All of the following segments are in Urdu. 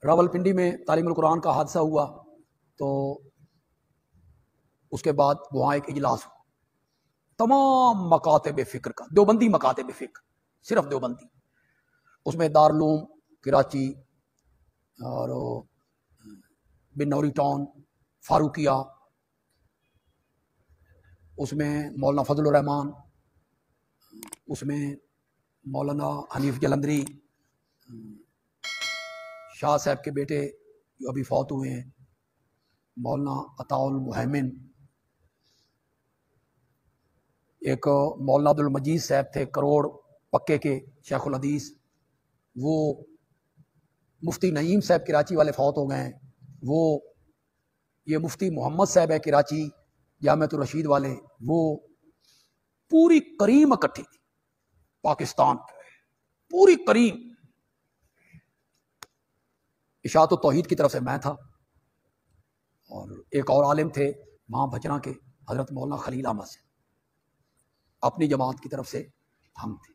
راولپنڈی میں تعلیم القرآن کا حادثہ ہوا تو اس کے بعد وہاں ایک اجلاس ہوا تمام مکاتب فکر کا، دیوبندی مکاتب فکر، صرف دیوبندی، اس میں دارالعلوم کراچی اور بنوری ٹاؤن، فاروقیہ، اس میں مولانا فضل الرحمان، اس میں مولانا حنیف جلندری، شاہ صاحب کے بیٹے جو ابھی فوت ہوئے ہیں مولانا عطاء المہیمن، ایک مولانا عبد المجید صاحب تھے کروڑ پکے کے شیخ الحدیث، وہ مفتی نعیم صاحب کراچی والے فوت ہو گئے ہیں، وہ یہ مفتی محمد صاحب ہے کراچی جامعۃ الرشید والے، وہ پوری کریم اکٹھی تھی پاکستان، پوری کریم، اشاعت و توحید کی طرف سے میں تھا، اور ایک اور عالم تھے وہاں بھجنا کے حضرت مولانا خلیل احمد سے، اپنی جماعت کی طرف سے ہم تھے۔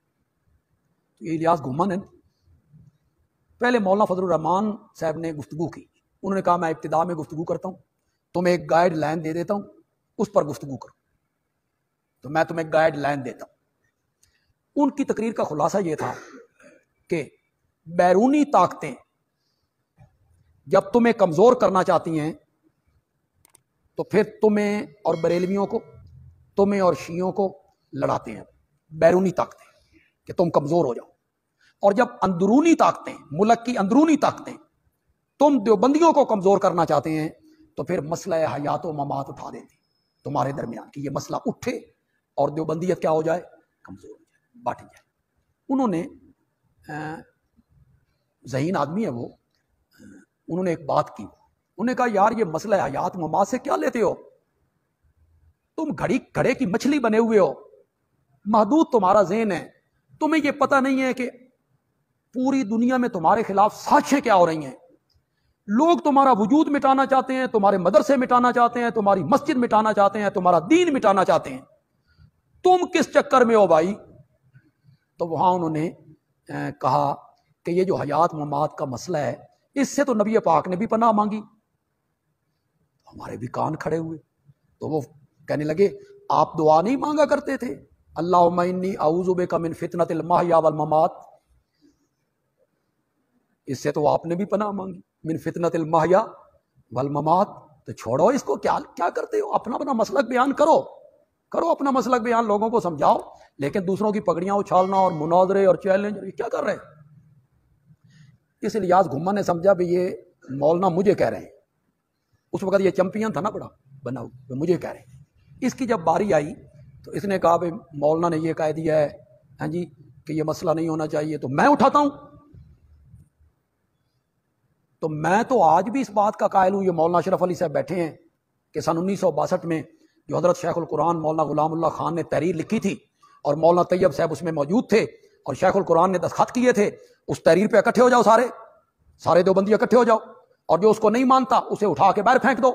تو یہ الیاس گھومن ہے، پہلے مولانا فضل الرحمان صاحب نے گفتگو کی، انہوں نے کہا میں ابتدا میں گفتگو کرتا ہوں، تمہیں ایک گائیڈ لائن دے دیتا ہوں، اس پر گفتگو کرو، تو میں تمہیں گائیڈ لائن دیتا ہوں۔ ان کی تقریر کا خلاصہ یہ تھا کہ بیرونی طاقتیں جب تمہیں کمزور کرنا چاہتی ہیں تو پھر تمہیں اور بریلویوں کو، تمہیں اور شیعوں کو لڑاتے ہیں بیرونی طاقتیں کہ تم کمزور ہو جاؤ، اور جب اندرونی طاقتیں، ملک کی اندرونی طاقتیں تم دیوبندیوں کو کمزور کرنا چاہتے ہیں تو پھر مسئلہ حیات و ممات اٹھا دیتے تمہارے درمیان کہ یہ مسئلہ اٹھے اور دیوبندیت کیا ہو جائے، کمزور ہو جائے، بانٹ جائے۔ انہوں نے ذہین آدمی ہے وہ، انہوں نے ایک بات کی، انہوں نے کہا یار یہ مسئلہ حیات ممات سے کیا لیتے ہو، تم گھڑے کی مچھلی بنے ہوئے ہو، محدود تمہارا ذہن ہے، تمہیں یہ پتہ نہیں ہے کہ پوری دنیا میں تمہارے خلاف سازشیں کیا ہو رہی ہیں، لوگ تمہارا وجود مٹانا چاہتے ہیں، تمہارے مدرسے مٹانا چاہتے ہیں، تمہاری مسجد مٹانا چاہتے ہیں، تمہارا دین مٹانا چاہتے ہیں، تم کس چکر میں ہو بھائی؟ تو وہاں انہوں نے کہا کہ یہ جو حیات ممات کا مسئلہ ہے اس سے تو نبی پاک نے بھی پناہ مانگی، ہمارے بھی کان کھڑے ہوئے، تو وہ کہنے لگے آپ دعا نہیں مانگا کرتے تھے اللہم انی اعوذ بک من فتنۃ المحیا والممات، اس سے تو آپ نے بھی پناہ مانگی، من فتنۃ المحیا والممات، تو چھوڑو اس کو، کیا کرتے ہو، اپنا مسلک بیان کرو اپنا مسلک بیان، لوگوں کو سمجھاؤ، لیکن دوسروں کی پگڑیاں اچھالنا اور مناظرے اور چیلنج، یہ کیا کر رہے ہیں؟ اس الیاس گھومن نے سمجھا بھی یہ مولانا مجھے کہہ رہے ہیں، اس وقت یہ چمپئن تھا نا بڑا بنا ہوا، مجھے کہہ رہے ہیں۔ اس کی جب باری آئی تو اس نے کہا بھائی مولانا نے یہ کہہ دیا ہے ہاں جی کہ یہ مسئلہ نہیں ہونا چاہیے، تو میں اٹھاتا ہوں، تو میں تو آج بھی اس بات کا قائل ہوں، یہ مولانا اشرف علی صاحب بیٹھے ہیں کہ سن 1962 میں جو حضرت شیخ القرآن مولانا غلام اللہ خان نے تحریر لکھی تھی اور مولانا طیب صاحب اس میں موجود تھے اور شیخ القرآن نے دستخط کیے تھے، اس تحریر پہ اکٹھے ہو جاؤ، سارے دیوبندی اکٹھے ہو جاؤ، اور جو اس کو نہیں مانتا اسے اٹھا کے باہر پھینک دو۔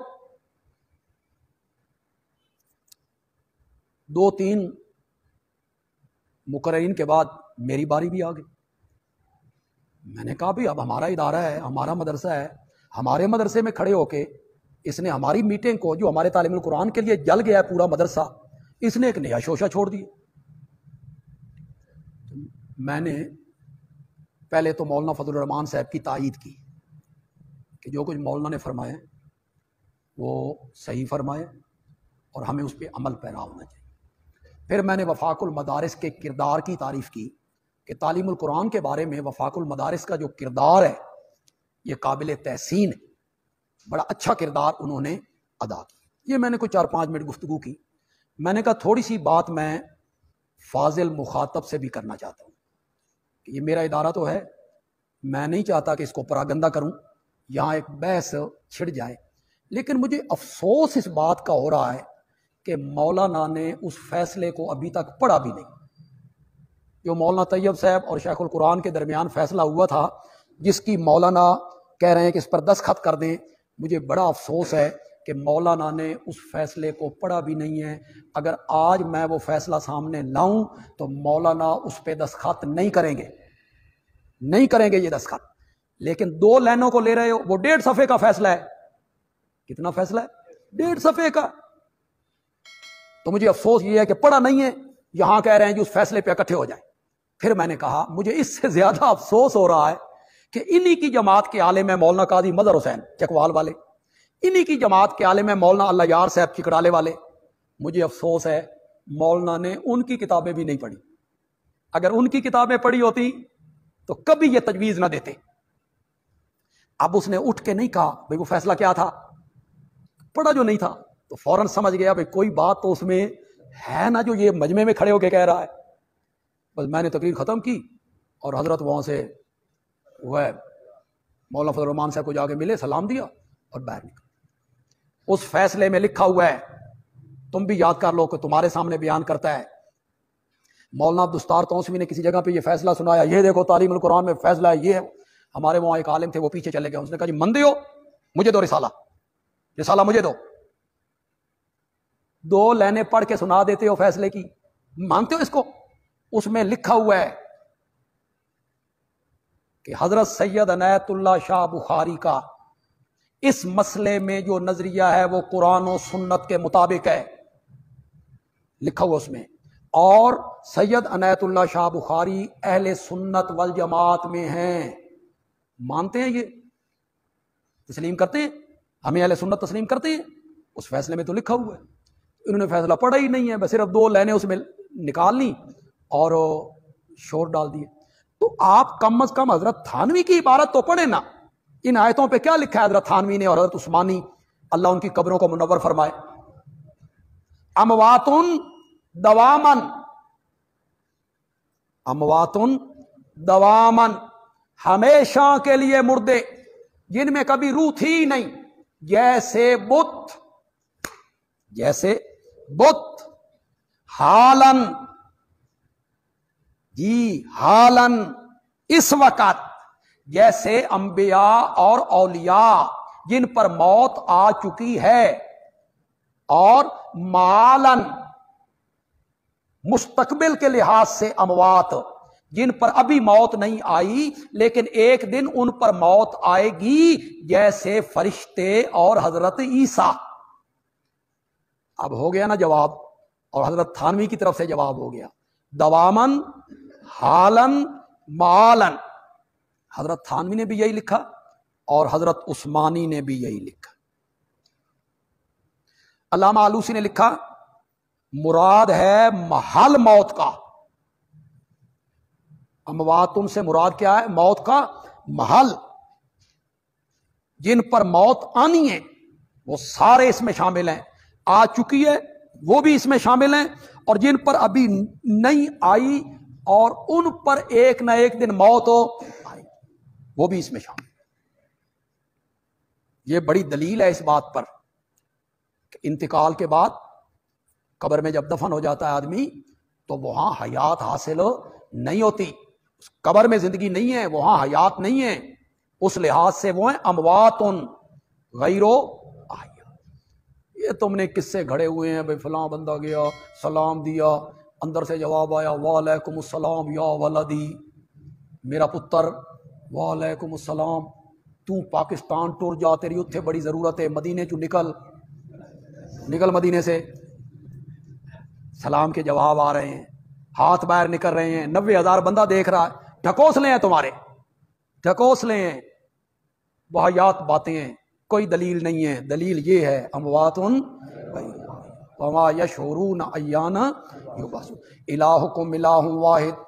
2-3 مقررین کے بعد میری باری بھی آ گئی، میں نے کہا بھی اب ہمارا ادارہ ہے، ہمارا مدرسہ ہے، ہمارے مدرسے میں کھڑے ہو کے اس نے ہماری میٹنگ کو، جو ہمارے تعلیم القرآن کے لیے جل گیا ہے پورا مدرسہ، اس نے ایک نیا شوشہ چھوڑ دیا۔ میں نے پہلے تو مولانا فضل الرحمان صاحب کی تائید کی کہ جو کچھ مولانا نے فرمایا وہ صحیح فرمایا اور ہمیں اس پہ عمل پیرا ہونا چاہیے۔ پھر میں نے وفاق المدارس کے کردار کی تعریف کی کہ تعلیم القرآن کے بارے میں وفاق المدارس کا جو کردار ہے یہ قابل تحسین ہے، بڑا اچھا کردار انہوں نے ادا کیا۔ یہ میں نے کوئی 4-5 منٹ گفتگو کی، میں نے کہا تھوڑی سی بات میں فاضل مخاطب سے بھی کرنا چاہتا ہوں کہ یہ میرا ادارہ تو ہے، میں نہیں چاہتا کہ اس کو پراگندہ کروں، یہاں ایک بحث چھڑ جائے، لیکن مجھے افسوس اس بات کا ہو رہا ہے کہ مولانا نے اس فیصلے کو ابھی تک پڑھا بھی نہیں، جو مولانا طیب صاحب اور شیخ القرآن کے درمیان فیصلہ ہوا تھا، جس کی مولانا کہہ رہے ہیں کہ اس پر دستخط کر دیں، مجھے بڑا افسوس ہے کہ مولانا نے اس فیصلے کو پڑھا بھی نہیں ہے۔ اگر آج میں وہ فیصلہ سامنے لاؤں تو مولانا اس پہ دستخط نہیں کریں گے یہ دستخط، لیکن 2 لائنوں کو لے رہے ہو, وہ 1.5 صفحے کا فیصلہ ہے. کتنا فیصلہ ہے؟ 1.5 صفحے کا. تو مجھے افسوس یہ ہے کہ پڑھا نہیں ہے, یہاں کہہ رہے ہیں کہ اس فیصلے پہ اکٹھے ہو جائیں. پھر میں نے کہا مجھے اس سے زیادہ افسوس ہو رہا ہے کہ انہی کی جماعت کے عالم ہے مولانا قاضی مظہر حسین چکوال والے, انہی کی جماعت کے عالم ہے مولانا اللہ یار صاحب چکڑالے والے. مجھے افسوس ہے مولانا نے ان کی کتابیں بھی نہیں پڑھی. اگر ان کی کتابیں پڑھی ہوتی تو کبھی یہ تجویز نہ دیتے. اب اس نے اٹھ کے نہیں کہا بھئی وہ فیصلہ کیا تھا, پڑھا جو نہیں تھا, تو فوراً سمجھ گیا بھئی کوئی بات تو اس میں ہے نا جو یہ مجمع میں کھڑے ہو کے کہہ رہا ہے. بس میں نے تقریر ختم کی اور حضرت وہاں سے وہ مولانا فضل الرحمان صاحب کو جا کے ملے, سلام دیا اور باہر نکل. اس فیصلے میں لکھا ہوا ہے, تم بھی یاد کر لو کہ تمہارے سامنے بیان کرتا ہے. مولانا عبدالستار توسوی نے کسی جگہ پہ یہ فیصلہ سنایا, یہ دیکھو تعلیم القرآن میں فیصلہ ہے, یہ ہمارے وہاں ایک عالم تھے وہ پیچھے چلے گئے, اس نے کہا جی مندے ہو, مجھے دو رسالہ مجھے دو. 2 لائنیں پڑھ کے سنا دیتے ہو فیصلے کی, مانتے ہو اس کو؟ اس میں لکھا ہوا ہے کہ حضرت سید عنایت اللہ شاہ بخاری کا اس مسئلے میں جو نظریہ ہے وہ قرآن و سنت کے مطابق ہے, لکھا ہوا اس میں. اور سید عنایت اللہ شاہ بخاری اہل سنت والجماعت میں ہیں. مانتے ہیں, یہ تسلیم کرتے ہیں, ہمیں اہل سنت تسلیم کرتے ہیں. اس فیصلے میں تو لکھا ہوا ہے. انہوں نے فیصلہ پڑھا ہی نہیں ہے, بس صرف 2 لائنیں اس میں نکال لی اور شور ڈال دیے. تو آپ کم از کم حضرت تھانوی کی عبارت تو پڑھیں نا. ان آیتوں پہ کیا لکھا ہے حضرت تھانوی نے اور حضرت عثمانی, اللہ ان کی قبروں کو منور فرمائے. امواتن دوامن, امواتن دوامن, ہمیشہ کے لیے مردے جن میں کبھی روح تھی نہیں, جیسے بت, جیسے بت, حالن, جی حالن, اس وقت, جیسے انبیاء اور اولیاء جن پر موت آ چکی ہے, اور مالن, مستقبل کے لحاظ سے اموات جن پر ابھی موت نہیں آئی لیکن ایک دن ان پر موت آئے گی, جیسے فرشتے اور حضرت عیسیٰ. اب ہو گیا نا جواب, اور حضرت تھانوی کی طرف سے جواب ہو گیا. دوامن, حالن, مالن, حضرت تھانوی نے بھی یہی لکھا اور حضرت عثمانی نے بھی یہی لکھا. علامہ آلوسی نے لکھا مراد ہے محل موت کا. امواتن سے مراد کیا ہے؟ موت کا محل. جن پر موت آنی ہے وہ سارے اس میں شامل ہیں, آ چکی ہے وہ بھی اس میں شامل ہیں, اور جن پر ابھی نہیں آئی اور ان پر ایک نہ ایک دن موت ہو آئی وہ بھی اس میں شامل. یہ بڑی دلیل ہے اس بات پر کہ انتقال کے بعد قبر میں جب دفن ہو جاتا ہے آدمی تو وہاں حیات حاصل نہیں ہوتی. اس قبر میں زندگی نہیں ہے, وہاں حیات نہیں ہے. اس لحاظ سے وہ ہیں امواتن غیر احیا. یہ تم نے کس سے گھڑے ہوئے ہیں بھائی فلاں بندہ گیا سلام دیا, اندر سے جواب آیا وعلیکم السلام یا ولدی, میرا پتر, وعلیکم السلام, تو پاکستان ٹر جا, تیری اتھے بڑی ضرورت ہے, مدینے چو نکل مدینے سے. سلام کے جواب آ رہے ہیں, ہاتھ باہر نکل رہے ہیں, 90,000 بندہ دیکھ رہا ہے, ڈھکوسلے ہیں تمہارے, ڈھکوسلے ہیں, واہیات باتیں ہیں, کوئی دلیل نہیں ہے. دلیل یہ ہے امواتن وما یشعرون ایان یبعثون. الہکم الہ واحد